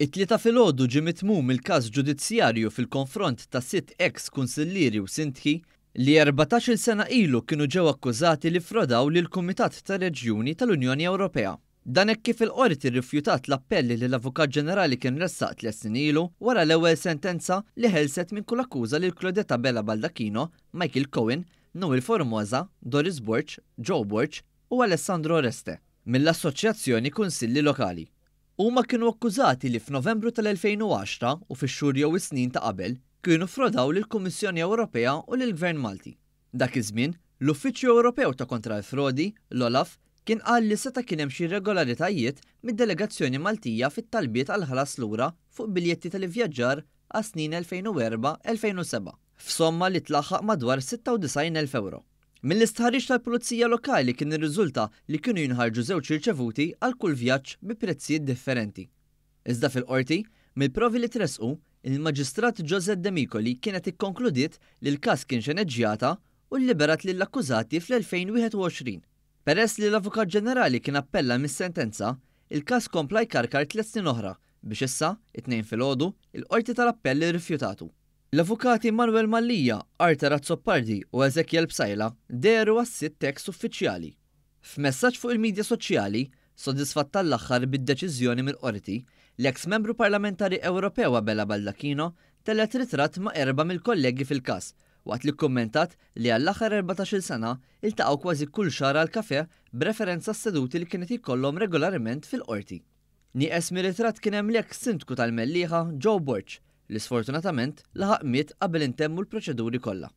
It-tlieta filgħodu ġie mitmum il-każ ġudizzjarju fil-konfront ta' 6 ex-kunsillieri u sindki li 14-il sena ilu kienu ġew akkużati li frodaw lill-Kumitat tar-Reġjuni tal-Unjoni Ewropea. Dan hekk kif il-qorti rrifjutat l-appelli li l-Avukat Ġenerali kien ressaq 3 snin ilu wara l-ewwel sentenza li ħelset minn kull akkuża lil Claudetta Bella Baldacchino, Michael Cohen, Noel Formosa, Doris Borch, Joe Borch u Alessandro Oreste mill-Assoċjazzjoni Kunsilli Lokali. Huma kienu akkużati li f'Novembru tal-2010 u fix-xhur jew is-snin ta' qabel kienu frodaw lill-Kummissjoni Ewropea u lill-Gvern Malti. Dak iż-żmien, l-Uffiċċju Ewropew ta' kontra l-Frodi, l-Olaf, kien qal li seta' kien hemm xi irregolaritajiet mid-delegazzjoni Maltija fit-talbiet għal ħlas lura fuq biljetti tal-ivvjaġġar għas-snin 2004-2007, f'somma li tlaħħaq madwar 96,000 euro. Mill-istħarriġ tal-Pulizija Lokali kien irriżulta li kienu jinħarġu żewġ riċevuti għal kull vjaġġ bi prezzijiet differenti. Iżda fil-qorti, mill-provi li tresqu, il-Maġistrat Josette De Micoli kienet ikkonkludiet li l-każ kien xeneġġjata u lliberat lill-akkużati fl-2021. Peress li l-Avukat Ġenerali kien appella mis-sentenza, il-każ kompla jkarkar 3 snin oħra biex issa, it-tnejn filgħodu, il-qorti tal-appelli rrifjutatu. L-avukati Manuel Mallija, Arta Razzoppardi u Ezekiel Bsajla deru għas-6 ex uffiċjali. F'messaġġ fuq il-midja soċjali, sodisfatt tal-aħħar bid-deċiżjoni mill-qorti, l-eks membru parlamentari Ewropew Bella Baldacchino tellet ritratt ma' 4 mill-kollegi fil-każ, waqt li kkummentat li għall-aħħar 14-il sena iltaqgħu kważi kull xahar għal kafè b'referenza s-seduti li kienet jkollhom regolarment fil-qorti. Nieqes mir-ritratt kien hemm l-eks sindku tal-Mellieħa Joe Borch, li sfortunatament laħaq miet qabel intemmu l-proċeduri kollha.